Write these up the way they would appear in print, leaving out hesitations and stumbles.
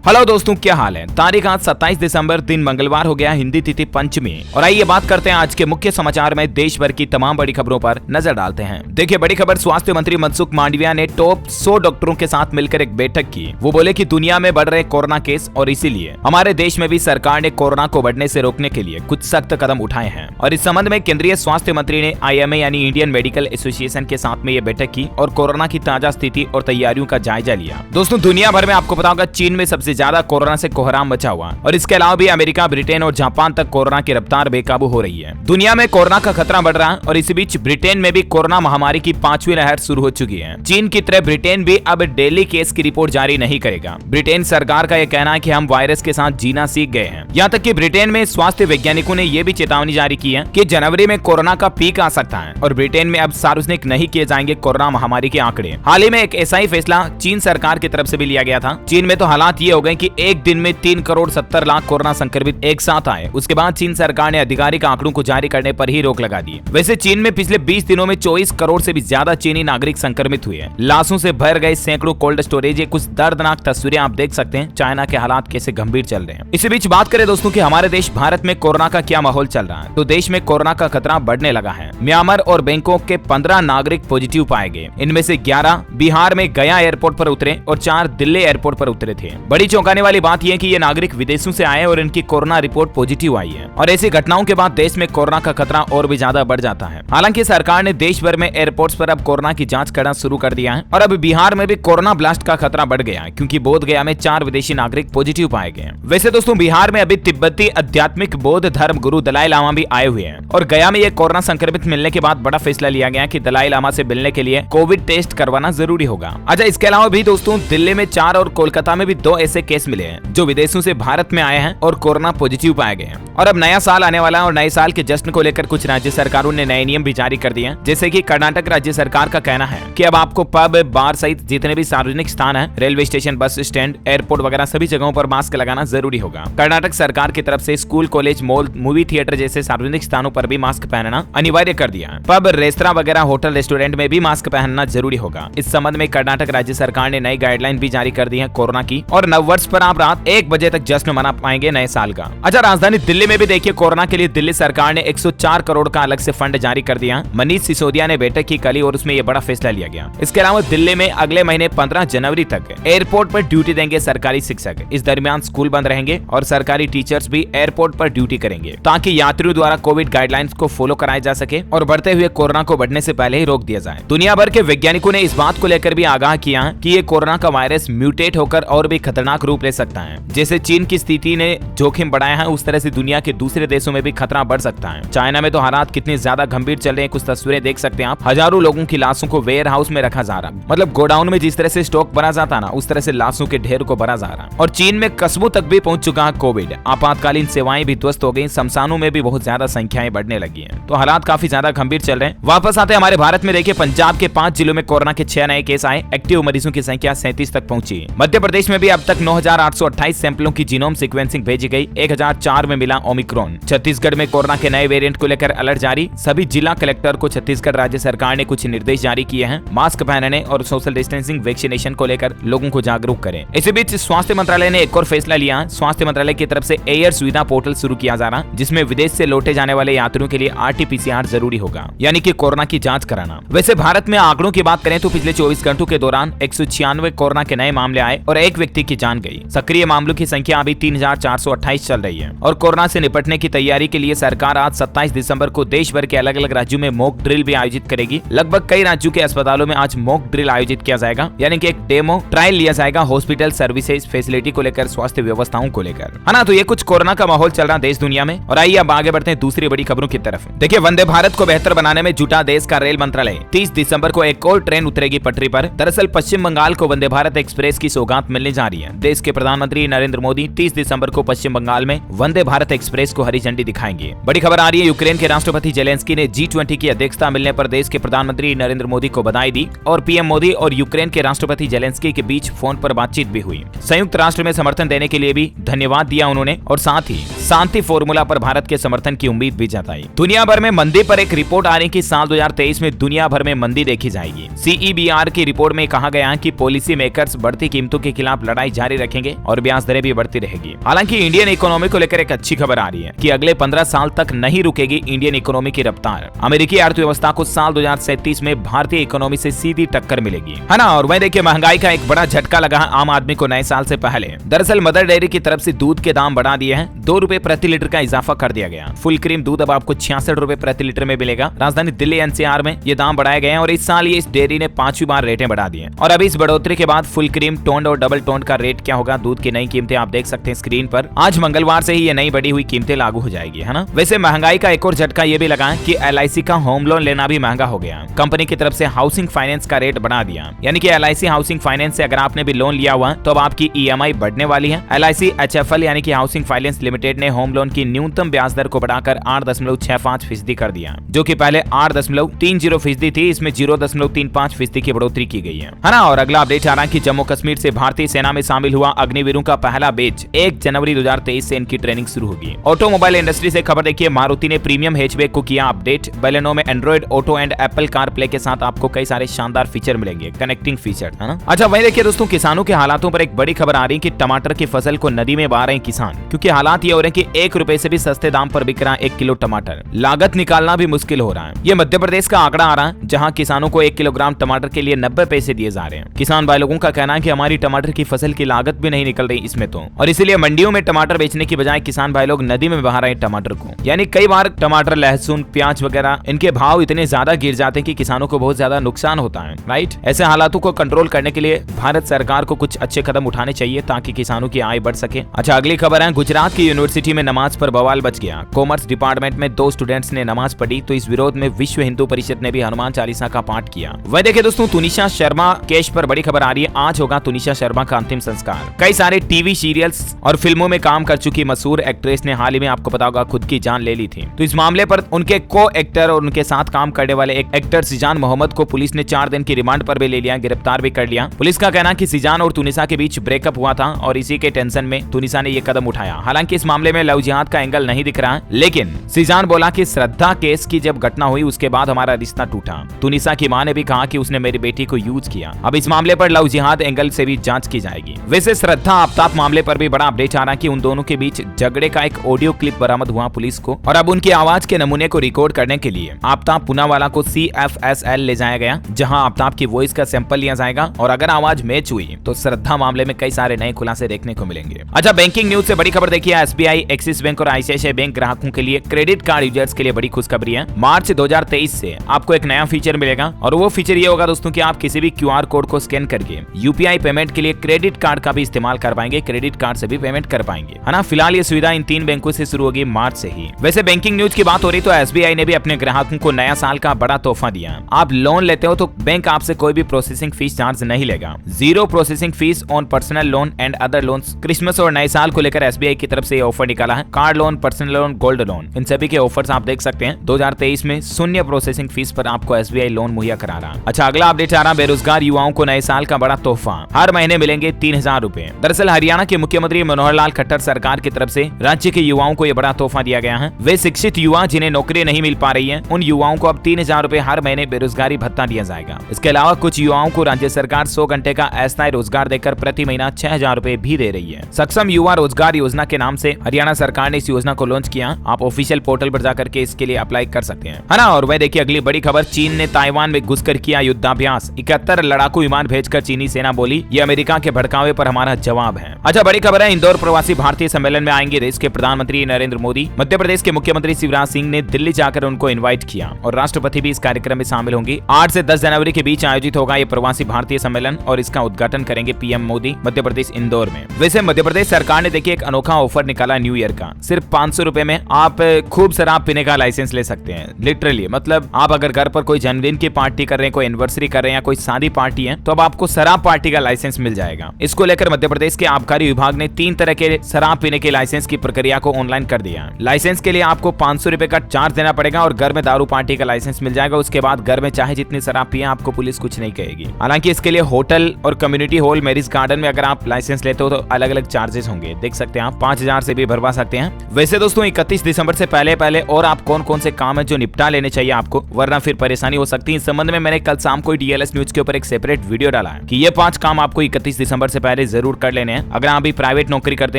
Hello दोस्तों, क्या हाल है। तारीख आज 27 दिसंबर, दिन मंगलवार हो गया, हिंदी तिथि पंचमी। और आइए बात करते हैं आज के मुख्य समाचार में देश भर की तमाम बड़ी खबरों पर नजर डालते हैं। देखिए, बड़ी खबर, स्वास्थ्य मंत्री मनसुख मांडविया ने टॉप 100 डॉक्टरों के साथ मिलकर एक बैठक की। वो बोले कि दुनिया में बढ़ रहे कोरोना केस और इसीलिए हमारे देश में भी सरकार ने कोरोना को बढ़ने से रोकने के लिए कुछ सख्त कदम उठाए हैं। और इस संबंध में केंद्रीय स्वास्थ्य मंत्री ने IMA यानी इंडियन मेडिकल एसोसिएशन के साथ में ये बैठक की और कोरोना की ताजा स्थिति और तैयारियों का जायजा लिया। दोस्तों, दुनिया भर में आपको पता होगा चीन में सबसे ज्यादा कोरोना से कोहराम मचा हुआ और इसके अलावा भी अमेरिका, ब्रिटेन और जापान तक कोरोना की रफ्तार बेकाबू हो रही है। दुनिया में कोरोना का खतरा बढ़ रहा है और इसी बीच ब्रिटेन में भी कोरोना महामारी की 5वीं लहर शुरू हो चुकी है। चीन की तरह ब्रिटेन भी अब डेली केस की रिपोर्ट जारी नहीं करेगा। ब्रिटेन सरकार का यह कहना है कि हम वायरस के साथ जीना सीख गए हैं। यहाँ तक कि ब्रिटेन में स्वास्थ्य वैज्ञानिकों ने यह भी चेतावनी जारी की है कि जनवरी में कोरोना का पीक आ सकता है और ब्रिटेन में अब सार्वजनिक नहीं किए जाएंगे कोरोना महामारी के आंकड़े। हाल ही में एक ऐसा ही फैसला चीन सरकार की तरफ से भी लिया गया था। चीन में तो हालात ये हो गए कि एक दिन में 3 करोड़ 70 लाख कोरोना संक्रमित एक साथ आए। उसके बाद चीन सरकार ने आधिकारिक आंकड़ों को जारी करने पर ही रोक लगा दी। वैसे चीन में पिछले 20 दिनों में 24 करोड़ से भी ज्यादा चीनी नागरिक संक्रमित हुए। लाशों से भर गए सैकड़ों कोल्ड स्टोरेज। ये कुछ दर्दनाक तस्वीरें आप देख सकते हैं, चाइना के हालात कैसे गंभीर चल रहे हैं। इसी बीच बात करें दोस्तों कि हमारे देश भारत में कोरोना का क्या माहौल चल रहा है, तो देश में कोरोना का खतरा बढ़ने लगा है। म्यांमार और बैंकॉक के 15 नागरिक पॉजिटिव पाए गए। इनमें से 11 बिहार में गया एयरपोर्ट पर उतरे और 4 दिल्ली एयरपोर्ट पर उतरे थे। बड़ी चौंकाने वाली बात यह कि ये नागरिक विदेशों से आए और इनकी कोरोना रिपोर्ट पॉजिटिव आई है। और ऐसी घटनाओं के बाद देश में कोरोना का खतरा और भी ज्यादा बढ़ जाता है। हालांकि सरकार ने देश भर में एयरपोर्ट्स पर अब कोरोना की जांच करना शुरू कर दिया है और अब बिहार में भी कोरोना ब्लास्ट का खतरा बढ़ गया है, क्योंकि बोध गया में 4 विदेशी नागरिक पॉजिटिव पाए गए। वैसे दोस्तों, बिहार में अभी तिब्बती आध्यात्मिक बौद्ध धर्म गुरु दलाई लामा भी आए हुए हैं और गया में ये कोरोना संक्रमित मिलने के बाद बड़ा फैसला लिया गया कि दलाई लामा से मिलने के लिए कोविड टेस्ट करवाना जरूरी होगा। अच्छा, इसके अलावा भी दोस्तों दिल्ली में 4 और कोलकाता में भी 2 ऐसे केस मिले हैं जो विदेशों से भारत में आए हैं और कोरोना पॉजिटिव पाए गए हैं। और अब नया साल आने वाला है और नए साल के जश्न को लेकर कुछ राज्य सरकारों ने नए नियम भी जारी कर दिए हैं। जैसे कि कर्नाटक राज्य सरकार का कहना है कि अब आपको पब, बार सहित जितने भी सार्वजनिक स्थान है, railway station, bus stand, airport वगैरह सभी जगहों पर मास्क लगाना जरूरी होगा। कर्नाटक सरकार की तरफ से school, college, mall, movie theatre जैसे सार्वजनिक स्थानों पर भी मास्क पहनना अनिवार्य कर दिया है। पब, रेस्तरां वगैरह, होटल, रेस्टोरेंट में भी मास्क पहनना जरूरी होगा। इस संबंध में कर्नाटक राज्य सरकार ने नई गाइडलाइन भी जारी कर दी है कोरोना की। और नववर्ष पर आप रात 1 बजे तक जश्न मना पाएंगे नए साल का। अच्छा, राजधानी दिल्ली में भी देखिए कोरोना के लिए दिल्ली सरकार ने 104 करोड़ का अलग से फंड जारी कर दिया। मनीष सिसोदिया ने बैठक की कल और उसमें यह बड़ा फैसला लिया गया। इसके अलावा दिल्ली में अगले महीने 15 जनवरी तक एयरपोर्ट पर ड्यूटी देंगे सरकारी शिक्षक। इस दरमियान स्कूल बंद रहेंगे और सरकारी टीचर्स भी एयरपोर्ट पर ड्यूटी करेंगे ताकि यात्रियों द्वारा कोविड गाइडलाइंस को फॉलो कराया जा सके और बढ़ते हुए कोरोना को बढ़ने से पहले ही रोक दिया जाए। दुनिया भर के वैज्ञानिकों ने इस बात को लेकर भी आगाह किया है कि ये कोरोना का वायरस म्यूटेट होकर और भी खतरनाक रूप ले सकता है। जैसे चीन की स्थिति ने जोखिम बढ़ाया है, उस तरह से दुनिया के दूसरे देशों में भी खतरा बढ़ सकता है। चाइना में तो हालात कितने ज्यादा गंभीर चल रहे हैं, कुछ तस्वीरें देख सकते हैं आप। हजारों लोगों की लाशों को वेयर हाउस में रखा जा रहा, मतलब गोडाउन में जिस तरह से स्टॉक भरा जाता ना, उस तरह से लाशों के ढेर को भरा जा रहा। और चीन में कस्बों तक भी पहुंच चुका है कोविड। आपातकालीन सेवाएं भी ध्वस्त हो गई, शमशानों में भी बहुत ज्यादा संख्याएं बढ़ने लगी हैं। तो हालात काफी ज्यादा गंभीर चल रहे हैं। वापस आते हमारे भारत में, देखिए पंजाब के 5 जिलों में कोरोना के 6 नए केस आए। एक्टिव मरीजों की संख्या 37 तक पहुंची। मध्य प्रदेश में भी अब तक 9,828 सैंपलों की जीनोम सीक्वेंसिंग भेजी गई। 1004 में मिला ओमिक्रॉन। छत्तीसगढ़ में कोरोना के नए वेरिएंट को लेकर अलर्ट जारी। सभी जिला कलेक्टर को छत्तीसगढ़ राज्य सरकार ने कुछ निर्देश जारी किए हैं। मास्क पहनने और सोशल डिस्टेंसिंग, वैक्सीनेशन को लेकर लोगों को जागरूक करें। इसी बीच स्वास्थ्य मंत्रालय ने एक और फैसला लिया। स्वास्थ्य मंत्रालय की तरफ से एयर सुविधा पोर्टल शुरू किया जा रहा, जिसमें विदेश से लौटे जाने वाले यात्रियों के लिए RT-PCR जरूरी होगा, यानी कि कोरोना की जांच कराना। वैसे भारत में आंकड़ों की बात करें तो पिछले 24 घंटों के दौरान 196 कोरोना के नए मामले आए और 1 व्यक्ति की जान गई। सक्रिय मामलों की संख्या अभी 3,428 चल रही है। और कोरोना से निपटने की तैयारी के लिए सरकार आज 27 दिसंबर को देश भर के अलग अलग राज्यों में मॉक ड्रिल भी आयोजित करेगी। लगभग कई राज्यों के अस्पतालों में आज मॉक ड्रिल आयोजित किया जाएगा, यानी कि एक डेमो ट्रायल लिया जाएगा हॉस्पिटल सर्विसेज फैसिलिटी को लेकर, स्वास्थ्य व्यवस्थाओं को लेकर, है ना। तो ये कुछ कोरोना का माहौल चल रहा देश दुनिया में। और आइए अब आगे बढ़ते हैं दूसरी बड़ी खबरों की तरफ। देखिए, वंदे भारत को बेहतर बनाने में जुटा देश का रेल मंत्रालय। 30 दिसंबर को एक और ट्रेन उतरेगी पटरी पर। दरअसल पश्चिम बंगाल को वंदे भारत एक्सप्रेस की सौगात मिलने जा रही है। देश के प्रधानमंत्री नरेंद्र मोदी 30 दिसंबर को पश्चिम बंगाल में वंदे भारत एक्सप्रेस को हरी झंडी दिखाएंगे। बड़ी खबर आ रही है, यूक्रेन के राष्ट्रपति जेलेंस्की ने G20 की अध्यक्षता मिलने पर देश के प्रधानमंत्री नरेंद्र मोदी को बधाई दी और PM मोदी और यूक्रेन के राष्ट्रपति जेलेंस्की के बीच फोन पर बातचीत भी हुई। संयुक्त राष्ट्र में समर्थन देने के लिए भी धन्यवाद दिया उन्होंने और साथ ही शांति फॉर्मूला पर भारत के समर्थन की उम्मीद भी जताई। दुनिया भर में मंदी पर एक रिपोर्ट आ रही कि साल 2023 में दुनिया भर में मंदी देखी जाएगी। CEBR की रिपोर्ट में कहा गया है कि पॉलिसी मेकर्स बढ़ती कीमतों के खिलाफ लड़ाई जारी रखेंगे और ब्याज दरें भी बढ़ती रहेगी। हालांकि इंडियन इकोनॉमी को लेकर एक अच्छी खबर आ रही है कि अगले 15 साल तक नहीं रुकेगी इंडियन इकोनॉमी की रफ्तार। अमेरिकी अर्थव्यवस्था को साल 2037 में भारतीय इकोनॉमी से सीधी टक्कर मिलेगी, है ना। और वह देखिए महंगाई का एक बड़ा झटका लगा है आम आदमी को नए साल से पहले। दरअसल मदर डेयरी की तरफ से दूध के दाम बढ़ा दिए हैं, 2 रुपए प्रति लीटर का इजाफा कर दिया गया। फुल क्रीम दूध अब आपको 66 रुपए प्रति लीटर में मिलेगा। राजधानी दिल्ली NCR में ये दाम बढ़ाए गए हैं और इस साल ये इस डेयरी ने 5वीं बार रेटें बढ़ा दी हैं। और अभी इस बढ़ोतरी के बाद फुल क्रीम, टोन्ड और डबल टोन्ड का रेट क्या होगा, दूध की नई कीमतें आप देख सकते हैं स्क्रीन पर। आज मंगलवार से ही ये नई बढ़ी हुई कीमतें लागू हो जाएगी, है ना। वैसे महंगाई का एक और झटका ये भी लगा कि LIC का होम लोन लेना भी महंगा हो गया। कंपनी की तरफ से हाउसिंग फाइनेंस का रेट बढ़ा दिया, यानी कि LIC हाउसिंग फाइनेंस से अगर आपने भी लोन लिया हुआ तो अब आपकी EMI बढ़ने वाली है। LIC HFL यानी कि हाउसिंग फाइनेंस लिमिटेड ने होम लोन की न्यूनतम ब्याज दर को बढ़ाकर 8.65% कर दिया, जो कि पहले 8.30% थी। इसमें 0.35% की बढ़ोतरी की गई है ना। और अगला अपडेट आ रहा है कि जम्मू कश्मीर से भारतीय सेना में शामिल हुआ अग्निवीरों का पहला बैच 1 जनवरी 2023 से इनकी ट्रेनिंग शुरू होगी। ऑटोमोबाइल इंडस्ट्री से खबर देखिए, मारुति ने प्रीमियम हैचबैक को किया अपडेट। बलेनो में Android auto and Apple car play के साथ आपको कई सारे शानदार फीचर मिलेंगे, कनेक्टिंग फीचर, है ना। अच्छा वही देखिए दोस्तों, किसानों के हालातों पर एक बड़ी खबर आ रही है कि टमाटर की फसल को नदी में बहा रहे हैं किसान, क्योंकि हालात ये हो रहे हैं कि 1 रुपए से भी सस्ते दाम पर बिक रहा है 1 किलो टमाटर। लागत निकालना भी मुश्किल हो रहा है। ये मध्य प्रदेश का आंकड़ा आ रहा है, जहां किसानों को 1 किलोग्राम टमाटर के लिए 90 पैसे दिए जा रहे हैं। किसान भाई लोगों का कहना है कि हमारी टमाटर की फसल की लागत भी नहीं निकल रही इसमें तो, और इसीलिए मंडियों में टमाटर बेचने की बजाय किसान भाई लोग नदी में बहा रहे हैं टमाटर को। यानी कई बार टमाटर, लहसुन, प्याज वगैरह इनके भाव इतने ज्यादा गिर जाते हैं कि किसानों को बहुत ज्यादा नुकसान होता है, राइट। ऐसे हालातों को कंट्रोल करने के लिए भारत सरकार को कुछ अच्छे कदम उठाने चाहिए ताकि किसानों की आय बढ़ सके। अच्छा अगली खबर है, गुजरात की यूनिवर्सिटी में नमाज पर बवाल बच गया। कॉमर्स डिपार्टमेंट में 2 स्टूडेंट्स ने नमाज पढ़ी तो इस विरोध में विश्व हिंदू परिषद ने भी हनुमान चालीसा का पाठ किया। वह देखिए दोस्तों, तुनिशा शर्मा केस पर बड़ी खबर आ रही है। आज होगा तुनिशा शर्मा का अंतिम संस्कार। कई सारे टीवी सीरियल्स और फिल्मों में काम कर चुकी मशहूर एक्ट्रेस ने हाल ही में आपको पता होगा खुद की जान ले ली थी। तो इस मामले पर उनके को एक्टर और उनके साथ काम करने वाले एक एक्टर सिजान मोहम्मद को पुलिस ने 4 दिन की रिमांड पर भी ले लिया, गिरफ्तार भी कर लिया। पुलिस का कहना है कि सिजान और तुनिशा के बीच ब्रेकअप हुआ था और इसी के टेंशन में तुनिशा ने ये कदम उठाया। हालांकि इस मामले में लव जिहाद का एंगल नहीं दिख रहा है, लेकिन सिजान बोला कि श्रद्धा केस की जब घटना हुई उसके बाद हमारा रिश्ता टूटा। तुनिशा की मां ने भी कहा कि उसने मेरी बेटी को यूज किया। अब इस मामले पर लव जिहाद एंगल से भी जांच की जाएगी। वैसे श्रद्धा आफ्ताब मामले पर भी बड़ा अपडेट आ रहा है कि उन दोनों के बीच झगड़े का एक ऑडियो क्लिप बरामद हुआ पुलिस को, और अब उनकी आवाज के नमूने को रिकॉर्ड करने के लिए आफ्ताब पूनावाला को CFSL ले जाया गया, जहां आफ्ताब की वॉइस का सैंपल लिया जाएगा और अगर आवाज मैच हुई तो श्रद्धा मामले में कई सारे नए खुलासे देखने को मिलेंगे। अच्छा बैंकिंग न्यूज से बड़ी खबर देखिए, SBI, एक्सिस बैंक और ICICI बैंक ग्राहकों के लिए क्रेडिट कार्ड यूजर्स के लिए बड़ी खुशखबरी है। मार्च 2023 से आपको एक नया फीचर मिलेगा और वो फीचर ये होगा दोस्तों कि आप किसी भी QR कोड को स्कैन करके UPI पेमेंट के लिए क्रेडिट कार्ड का भी इस्तेमाल कर पाएंगे, क्रेडिट कार्ड से भी पेमेंट कर पाएंगे, है ना। फिलहाल ये सुविधा इन 3 बैंकों से शुरू होगी मार्च से ही। वैसे बैंकिंग न्यूज की बात हो रही तो SBI ने भी अपने ग्राहकों को नया साल का बड़ा तोहफा दिया। आप लोन लेते हो तो बैंक आपसे कोई भी प्रोसेसिंग फीस चार्ज नहीं लेगा। 0 processing fees on personal loan and other loans. Christmas और नए साल को लेकर SBI की तरफ से ये ऑफर निकाला है। Card loan, personal loan, gold loan, इन सभी के ऑफर्स आप देख सकते हैं। 2023 में 0 प्रोसेसिंग फीस पर आपको SBI लोन मुहैया करा रहा है। अच्छा अगला अपडेट आ रहा, बेरोजगार युवाओं को नए साल का बड़ा तोहफा, हर महीने मिलेंगे 3000 रुपए। दरअसल हरियाणा के मुख्यमंत्री मनोहर लाल खट्टर सरकार की तरफ से राज्य के युवाओं को यह बड़ा तोहफा दिया गया है। वे शिक्षित युवा जिन्हें नौकरी नहीं मिल पा रही है, उन युवाओं को अब 3000 रुपए हर महीने बेरोजगारी भत्ता दिया जाएगा। इसके अलावा कुछ युवाओं को राज्य सरकार 100 घंटे का अस्थायी रोजगार देकर प्रति महीना 6000 रुपए भी दे रही है। सक्षम युवा रोजगार योजना के नाम से हरियाणा सरकार ने इस योजना को लॉन्च किया। आप ऑफिशियल पोर्टल पर जाकर के इसके लिए अप्लाई कर सकते हैं, है ना। और वह देखिए अगली बड़ी खबर, चीन ने ताइवान में घुसकर किया युद्धाभ्यास। 71 लड़ाकू विमान भेजकर चीनी सेना बोली ये अमेरिका के भड़कावे पर हमारा जवाब है। अच्छा बड़ी खबर है, इंदौर प्रवासी भारतीय सम्मेलन में आएंगे देश के प्रधानमंत्री नरेंद्र मोदी। मध्य प्रदेश के मुख्यमंत्री शिवराज सिंह ने दिल्ली जाकर उनको इनवाइट किया और राष्ट्रपति भी इस कार्यक्रम में शामिल होंगे। 8 से 10 जनवरी के बीच आयोजित होगा ये प्रवासी भारतीय सम्मेलन और इसका उद्घाटन करेंगे PM मोदी मध्य प्रदेश इंदौर में। वैसे मध्य प्रदेश सरकार ने देखिए एक अनोखा ऑफर निकाला न्यू ईयर का। सिर्फ 500 रुपए में आप खूब शराब पीने का लाइसेंस ले सकते हैं। लिटरली मतलब आप अगर घर पर कोई जन्मदिन की पार्टी कर रहे हैं, कोई एनिवर्सरी कर रहे हैं या कोई शादी पार्टी है तो अब आपको शराब पार्टी का लाइसेंस मिल जाएगा। इसको लेकर मध्य प्रदेश के आबकारी विभाग ने 3 तरह के शराब पीने के लाइसेंस की प्रक्रिया को ऑनलाइन कर दिया। लाइसेंस के लिए आपको 500 रुपए का चार्ज देना पड़ेगा और घर में दारू पार्टी का लाइसेंस मिल जाएगा। उसके बाद घर में चाहे जितनी शराब पिए आपको पुलिस कुछ नहीं कहेगी। हालांकि इसके लिए होटल और कम्युनिटी हॉल, मैरिज गार्डन में अगर आप लाइसेंस लेते हो तो अलग अलग चार्जेस होंगे। देख सकते हैं आप 5000 से भी भरवा सकते हैं। वैसे दोस्तों 31 दिसंबर से पहले और आप कौन कौन से काम है जो निपटा लेने चाहिए आपको, वरना फिर परेशानी हो सकती है। इस संबंध में मैंने कल शाम को डीएलएस न्यूज के ऊपर एक सेपरेट वीडियो डाला है कि ये 5 काम आपको 31 दिसंबर से पहले जरूर कर लेने हैं। अगर आप भी प्राइवेट नौकरी करते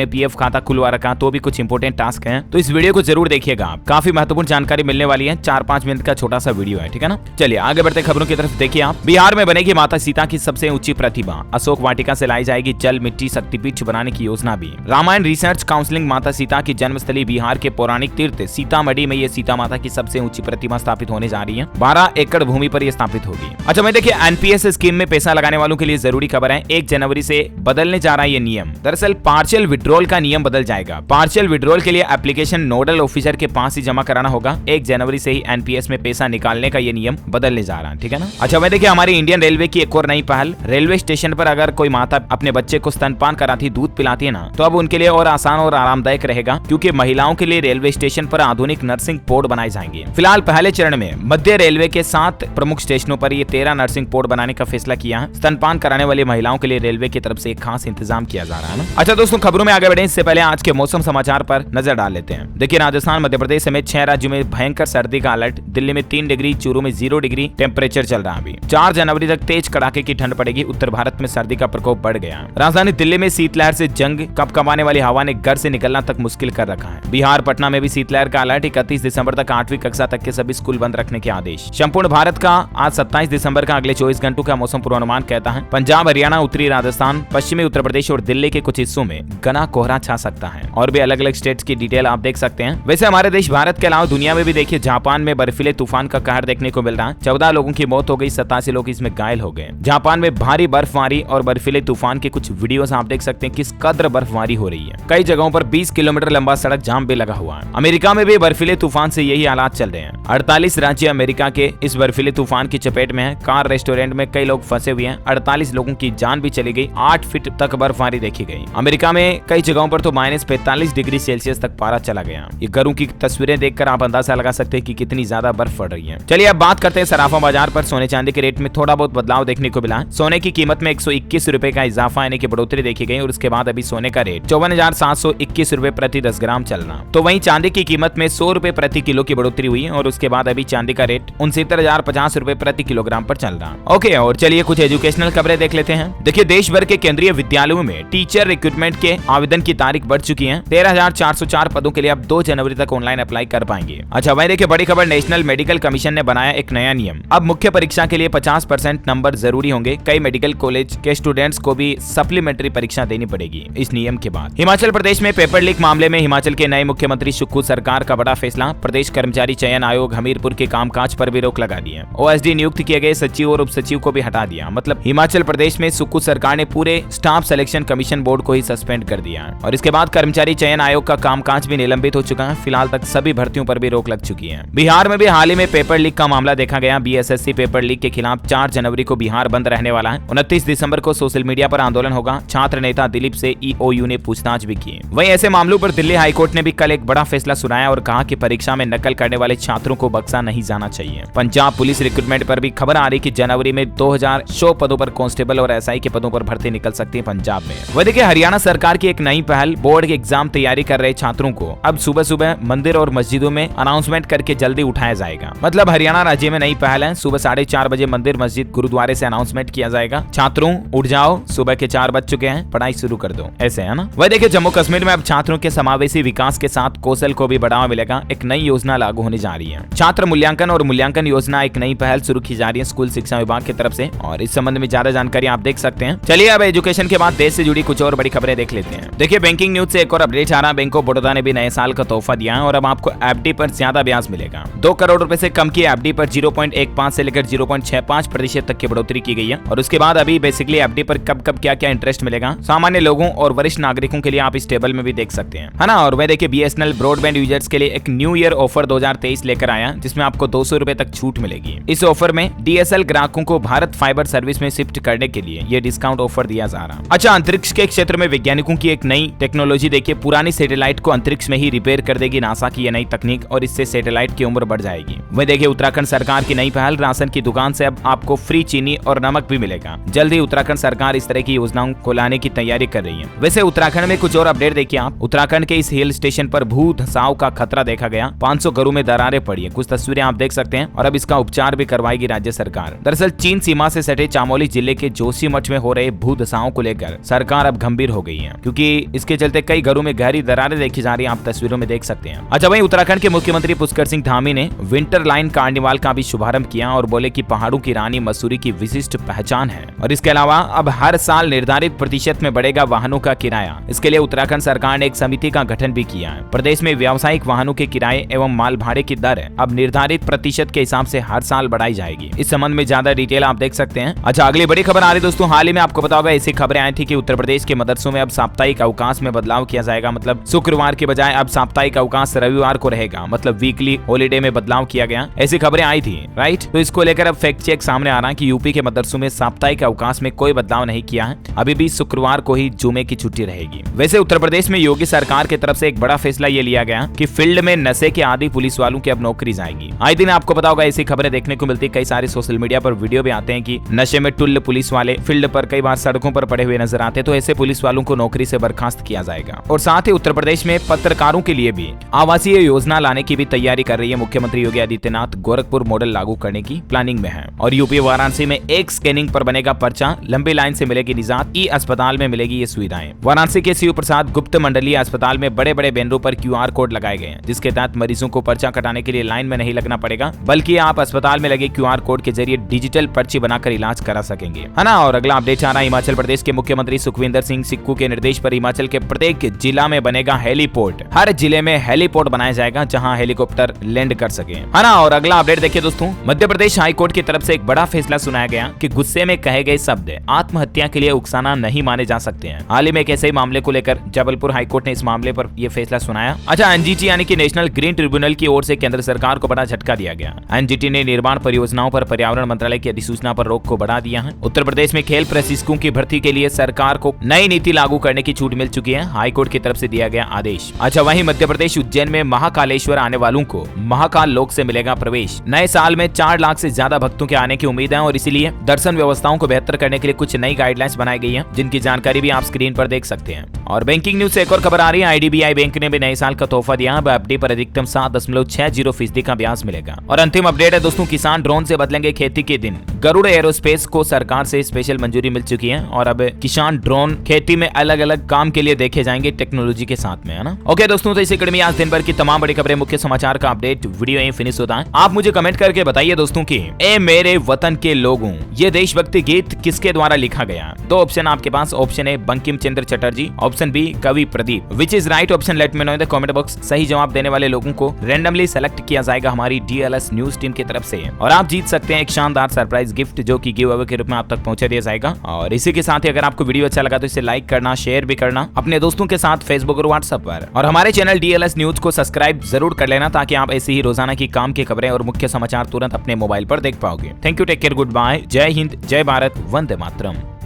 हैं, पीएफ खाता खुलवा रखा तो भी कुछ इंपोर्टेंट टास्क है, तो इस वीडियो को जरूर देखिएगा, काफी महत्वपूर्ण जानकारी मिलने वाली है। 4-5 मिनट का छोटा सा वीडियो है, ठीक है ना। चलिए आगे बढ़ते खबरों की तरफ। देखिए आप, बिहार में बनेगी माता सीता की सबसे ऊंची प्रतिमा, अशोक वाटिका से लाई जाएगी जल मिट्टी शक्तिपीठ बनाने की योजना भी। रामायण रिसर्च काउंसिलिंग माता सीता की जन्मस्थली बिहार के पौराणिक तीर्थ सीतामढ़ी में ये सीता माता की सबसे ऊंची प्रतिमा स्थापित होने जा रही है। 12 एकड़ भूमि पर यह स्थापित होगी। अच्छा मैं देखिए, एनपीएस स्कीम में पैसा लगाने वालों के लिए जरूरी खबर है, 1 जनवरी से बदलने जा रहा है ये नियम। दरअसल पार्शियल विड्रॉल का नियम बदल जाएगा। पार्शियल विड्रॉल के लिए एप्लीकेशन नोडल ऑफिसर के पास ही जमा कराना होगा। 1 जनवरी से ही एनपीएस में पैसा निकालने का ये नियम बदलने जा रहा है, ठीक है ना। अच्छा मैं देखिए, हमारी इंडियन रेलवे की एक और नई पहल, रेलवे स्टेशन पर अगर कोई माता अपने बच्चे को स्तनपान कराती, दूध पिलाती है ना, तो अब उनके लिए और आसान और आरामदायक रहेगा, क्योंकि महिलाओं के लिए रेलवे स्टेशन पर आधुनिक नर्सिंग पोर्ट बनाए जाएंगे। फिलहाल पहले चरण में मध्य रेलवे के 7 प्रमुख स्टेशनों पर ये 13 नर्सिंग पोर्ट बनाने का फैसला किया है। स्तनपान कराने वाली महिलाओं के लिए रेलवे की तरफ से एक खास इंतजाम किया जा रहा है ना। अच्छा दोस्तों, खबरों में आगे बढ़े इससे पहले आज के मौसम समाचार पर नजर डाल लेते हैं। देखिए, राजस्थान, मध्य प्रदेश समेत 6 राज्यों में भयंकर सर्दी का अलर्ट। दिल्ली में 3 डिग्री, चूरू में 0 डिग्री टेम्परेचर चल रहा है अभी। 4 जनवरी तक तेज कड़ाके की ठंड पड़ेगी। उत्तर भारत में सर्दी का प्रकोप बढ़ गया। राजधानी दिल्ली में शीतलहर से जंग, कपकपाने वाली हवा ने घर से निकलना तक मुश्किल कर रखा है। बिहार, पटना में भी शीतलहर का अलर्ट। 31 दिसंबर तक 8वीं कक्षा तक के सभी स्कूल बंद रखने के आदेश। संपूर्ण भारत का आज 27 दिसंबर का अगले 24 घंटों का मौसम पूर्वानुमान कहता है, पंजाब, हरियाणा, उत्तरी राजस्थान, पश्चिमी उत्तर प्रदेश और दिल्ली के कुछ हिस्सों में घना कोहरा छा सकता है। और भी अलग अलग स्टेट्स की डिटेल आप देख सकते हैं। वैसे हमारे देश भारत के अलावा दुनिया में भी देखिए, जापान में बर्फीले तूफान का कहर देखने को मिल रहा है। 14 लोगों की मौत हो गई, 87 लोग इसमें घायल हो गए। जापान में भारी बर्फबारी और बर्फीले तूफान के कुछ वीडियोस आप देख सकते हैं, किस कदर बर्फबारी हो रही है। कई जगहों पर 20 किलोमीटर लंबा सड़क जाम भी लगा हुआ है। अमेरिका में भी बर्फीले तूफान से यही हालात चल रहे हैं। 48 राज्य अमेरिका के इस बर्फीले तूफान की चपेट में है। कार, रेस्टोरेंट में कई लोग फंसे हुए हैं। 48 लोगों की जान भी चली गई। 8 फीट तक बर्फबारी देखी गई। अमेरिका में कई जगहों पर तो -45 डिग्री सेल्सियस तक पारा चला गया। ये घरों की तस्वीरें देखकर आप अंदाजा लगा सकते हैं कि कितनी ज्यादा बर्फ पड़ रही है। चलिए अब बात करते हैं सराफा बाजार पर। सोने चांदी के रेट में थोड़ा बहुत बदलाव देखने को मिला। सोने की कीमत में 121 रुपए का इजाफा यानी कि बढ़ोतरी देखी गई और उसके बाद अभी सोने का रेट 54,721 रुपए प्रति 10 ग्राम चल रहा। तो वहीं चांदी की कीमत में 100 रुपए प्रति किलो की बढ़ोतरी हुई और उसके बाद अभी चांदी का रेट 69,050 रुपए प्रति किलोग्राम पर चल रहा। ओके, और चलिए कुछ एजुकेशनल खबरें देख लेते हैं। देखिए, देश भर के केंद्रीय विद्यालयों में टीचर रिक्रूटमेंट के आवेदन की तारीख बढ़ चुकी है। 13,404 पदों के लिए अब 2 जनवरी तक ऑनलाइन अप्लाई कर पाएंगे। अच्छा वहीं देखिए, बड़ी खबर, नेशनल मेडिकल कमीशन ने बनाया एक नया नियम। अब मुख्य परीक्षा के लिए 50% नंबर जरूरी होंगे। कई मेडिकल कॉलेज के स्टूडेंट्स को भी सप्लीमेंट्री परीक्षा देनी पड़ेगी इस नियम के बाद। हिमाचल प्रदेश में पेपर लीक मामले में हिमाचल के नए मुख्यमंत्री सुक्खू सरकार का बड़ा फैसला। प्रदेश कर्मचारी चयन आयोग हमीरपुर के कामकाज पर भी रोक लगा दी है। ओएसडी नियुक्त किए गए सचिव और उप सचिव को भी हटा दिया। मतलब हिमाचल प्रदेश में सुक्खू सरकार ने पूरे स्टाफ सिलेक्शन कमीशन बोर्ड को ही सस्पेंड कर दिया है। और इसके बाद कर्मचारी चयन आयोग का कामकाज भी निलंबित हो चुका है। फिलहाल तक सभी भर्तियों पर भी रोक लग चुकी है। बिहार में भी हाल ही में पेपर लीक का मामला देखा गया। बीएसएससी पेपर लीक के खिलाफ 4 जनवरी को बिहार बंद रहने वाला है। 29 दिसंबर को सोशल मीडिया पर आंदोलन होगा। छात्र नेता दिलीप से ईओयू ने पूछताछ भी की। वहीं ऐसे मामलों पर दिल्ली हाईकोर्ट ने भी कल एक बड़ा फैसला सुनाया और कहा कि परीक्षा में नकल करने वाले छात्रों को बख्शा नहीं जाना चाहिए। पंजाब पुलिस रिक्रूटमेंट पर भी खबर आ रही कि जनवरी में 2000 पदों पर कांस्टेबल और एसआई के पदों पर भर्ती निकल सकती है पंजाब में। वह देखिए, हरियाणा सरकार की एक नई पहल, बोर्ड के एग्जाम तैयारी कर रहे छात्रों को अब सुबह सुबह मंदिर और मस्जिदों में अनाउंसमेंट करके जल्दी उठाया जाएगा। मतलब हरियाणा राज्य में नई पहल है। सुबह 4:30 बजे मंदिर, मस्जिद, गुरुद्वारे से अनाउंसमेंट किया जाएगा, छात्रों उठ जाओ, सुबह के 4 बज चुके हैं, पढ़ाई शुरू कर दो। ऐसे है ना। वह देखिए, जम्मू कश्मीर में अब छात्रों के समावेशी विकास के साथ कौशल को भी बढ़ावा मिलेगा। एक नई योजना लागू होने जा रही है। छात्र मूल्यांकन और मूल्यांकन योजना एक नई पहल शुरू की जा रही है स्कूल शिक्षा विभाग की तरफ से और इस संबंध में ज्यादा जानकारी आप देख सकते हैं। चलिए अब एजुकेशन के बाद देश से जुड़ी कुछ और बड़ी खबरें देख लेते हैं। देखिए, बैंकिंग न्यूज से एक और अपडेट आ रहा है। बैंक ऑफ बड़ौदा ने भी नए साल का तोहफा दिया है और अब आपको एफडी पर ज्यादा ब्याज मिलेगा। 2 करोड़ रुपए से कम की एफडी पर 0.15 से लेकर 0.65% तक की बढ़ोतरी की गई है। और उसके बाद अभी बेसिकली एफडी पर कब कब क्या क्या इंटरेस्ट मिलेगा सामान्य लोगों और वरिष्ठ नागरिकों के लिए आप इस टेबल में भी देख सकते हैं, है ना। और वह देखिए, बीएसएनएल ब्रॉडबैंड यूजर्स के लिए एक न्यू ईयर ऑफर 2023 लेकर आया जिसमें आपको 200 रुपए तक छूट मिलेगी। इस ऑफर में डीएसएल ग्राहकों को भारत फाइबर सर्विस में शिफ्ट करने के लिए ये डिस्काउंट ऑफर दिया जा रहा है। अच्छा, अंतरिक्ष के क्षेत्र में वैज्ञानिकों की एक नई टेक्नोलॉजी देखिए, पुरानी सैटेलाइट को अंतरिक्ष में ही रिपेयर कर देगी नासा की ये नई तकनीक और इससे सैटेलाइट की उम्र बढ़ जाएगी। वह देखिए, उत्तराखंड सरकार की नई पहल, राशन की दुकान से अब आपको फ्री चीनी और नमक भी मिलेगा। जल्द ही उत्तराखंड सरकार इस तरह की योजनाओं को लाने की तैयारी कर रही है। वैसे उत्तराखंड में कुछ और अपडेट देखिए आप। उत्तराखंड के इस हिल स्टेशन पर भू धसाव का खतरा देखा गया। 500 घरों में दरारें पड़ी है। कुछ तस्वीरें आप देख सकते हैं और अब इसका उपचार भी करवाएगी राज्य सरकार। दरअसल चीन सीमा से सटे चामोली जिले के जोशीमठ में हो रहे भू धसाव को लेकर सरकार अब गंभीर हो गई है, क्योंकि इसके चलते कई घरों में गहरी दरारें देखी जा रही है। आप तस्वीरों में देख सकते हैं। अच्छा, वहीं उत्तराखंड के मुख्यमंत्री पुष्कर सिंह धामी ने विंटर लाइन कार्निवाल का भी शुभारंभ किया और बोले कि पहाड़ों की रानी मसूरी की विशिष्ट पहचान है और इसके अलावा अब हर साल निर्धारित प्रतिशत में बढ़ेगा वाहनों का किराया। इसके लिए उत्तराखंड सरकार ने एक समिति का गठन भी किया है। प्रदेश में व्यावसायिक वाहनों के किराए एवं माल भाड़े की दर अब निर्धारित प्रतिशत के हिसाब से हर साल बढ़ाई जाएगी। इस संबंध में ज्यादा डिटेल आप देख सकते हैं। अच्छा, अगली बड़ी खबर आ रही दोस्तों, हाल ही में आपको पता होगा ऐसी खबरें आई थी कि उत्तर प्रदेश के मदरसों में अब साप्ताहिक अवकाश में बदलाव किया जाएगा। मतलब शुक्रवार के बजाय अब साप्ताहिक अवकाश रविवार को रहेगा, मतलब वीकली हॉलीडे में बदलाव किया गया। ऐसी खबरें आई थी, राइट। तो इसको लेकर अब फैक्ट चेक सामने आ रहा है कि यूपी के मदरसों में साप्ताहिक अवकाश में कोई बदलाव नहीं किया है। अभी भी शुक्रवार को ही जुमे की छुट्टी रहेगी। वैसे उत्तर प्रदेश में योगी सरकार की तरफ से एक बड़ा फैसला ये लिया गया कि फील्ड में नशे के आदी पुलिस वालों की अब नौकरी जाएगी। आए दिन आपको पता होगा ऐसी खबरें देखने को मिलती, कई सारे सोशल मीडिया पर वीडियो भी आते हैं कि नशे में टुल्ल पुलिस वाले फील्ड पर कई बार सड़कों पर पड़े हुए नजर आते हैं। तो ऐसे पुलिस वालों को नौकरी से बर्खास्त किया जाएगा। और साथ ही उत्तर प्रदेश में पत्रकारों के लिए भी आवासीय योजना लाने की भी तैयारी कर रही है मुख्यमंत्री योगी आदित्यनाथ। गोरखपुर मॉडल लागू करने की प्लानिंग में है और यूपी वाराणसी में एक स्कैनिंग पर बनेगा पर्चा, लंबी लाइन से मिलेगी निजात, ई अस्पताल में मिलेगी ये सुविधाएं। वाराणसी के शिव प्रसाद गुप्त मंडलीय अस्पताल में बड़े बड़े बैनरों पर QR कोड लगाए गए हैं, जिसके तहत मरीजों को पर्चा कटाने के लिए लाइन में नहीं लगना पड़ेगा, बल्कि आप अस्पताल में लगे QR कोड के जरिए डिजिटल पर्ची बनाकर इलाज करा सकेंगे, है ना। और अगला अपडेट आ रहा है, हिमाचल प्रदेश के मुख्यमंत्री सुखविंदर सिंह सिक्कू के निर्देश पर हिमाचल के प्रत्येक जिला में बनेगा हेलीपोर्ट। हर जिले में हेलीपोर्ट बनाया जाएगा जहां हेलीकॉप्टर लैंड कर सके, है ना। और अगला अपडेट देखिए दोस्तों, मध्य प्रदेश हाईकोर्ट की तरफ से एक बड़ा फैसला सुनाया गया कि गुस्से में कहे गए शब्द आत्महत्या के लिए उकसाना नहीं माने जा सकते हैं। हाल ही में एक ऐसे मामले को लेकर जबलपुर हाईकोर्ट ने इस मामले पर यह फैसला सुनाया। अच्छा, एनजीटी यानी कि नेशनल ग्रीन ट्रिब्यूनल की ओर से केंद्र सरकार को बड़ा झटका दिया गया। एनजीटी ने निर्माण परियोजनाओं पर पर्यावरण मंत्रालय की अधिसूचना पर रोक को बढ़ा दिया है। उत्तर प्रदेश में खेल प्रशिक्षकों की भर्ती के लिए सरकार को नई नीति लागू करने की छूट मिल चुकी है, हाईकोर्ट की तरफ से दिया गया आदेश। अच्छा, वहीं मध्य प्रदेश उज्जैन में महाकालेश्वर आने वालों को महाकाल लोक से मिलेगा प्रवेश। नए साल में 4 लाख से ज्यादा भक्तों के आने की उम्मीद है और इसीलिए दर्शन व्यवस्थाओं को बेहतर करने के लिए कुछ नई गाइडलाइंस बनाई गई है, जिनकी जानकारी भी आप स्क्रीन पर देख सकते हैं। और बैंकिंग न्यूज से एक और खबर आ रही है, IDBI बैंक ने भी नए साल का तोहफा दिया। अब FD पर अधिकतम 7.60% का ब्याज मिलेगा। और अंतिम अपडेट है दोस्तों, किसान ड्रोन से बदलेंगे खेती के दिन। गरुड़ एरोस्पेस को सरकार से स्पेशल मंजूरी मिल चुकी है और अब किसान ड्रोन खेती में अलग अलग काम के लिए देखे जाएंगे टेक्नोलॉजी के साथ में, है ना। ओके दोस्तों, तो इसी कड़ी में आज दिन भर की तमाम बड़ी खबरें, मुख्य समाचार का अपडेट वीडियो यहीं फिनिश होता है। आप मुझे कमेंट करके बताइए दोस्तों की ए मेरे वतन के लोगों, ये देशभक्ति गीत किसके द्वारा लिखा गया। 2 ऑप्शन आपके पास, option A Bankim Chandra Chatterjee, option B Kavi Pradeep. Which is right option, let me know in the comment box. सही जवाब देने वाले लोगों को रैंडमली सेलेक्ट किया जाएगा हमारी DLS न्यूज टीम की तरफ से और आप जीत सकते हैं एक शानदार सरप्राइज गिफ्ट, जो कि गिव अवे के रूप में आप तक पहुंचा दिया जाएगा। और इसी के साथ ही अगर आपको वीडियो अच्छा लगा तो इसे लाइक करना, शेयर भी करना अपने दोस्तों के साथ फेसबुक और व्हाट्सएप पर, और हमारे चैनल DLS न्यूज को सब्सक्राइब जरूर कर लेना, ताकि आप ऐसी ही रोजाना की काम की खबरें और मुख्य समाचार तुरंत अपने मोबाइल पर देख पाओगे। Thank you, take care, good bye, जय हिंद, जय भारत, वंदे मातरम।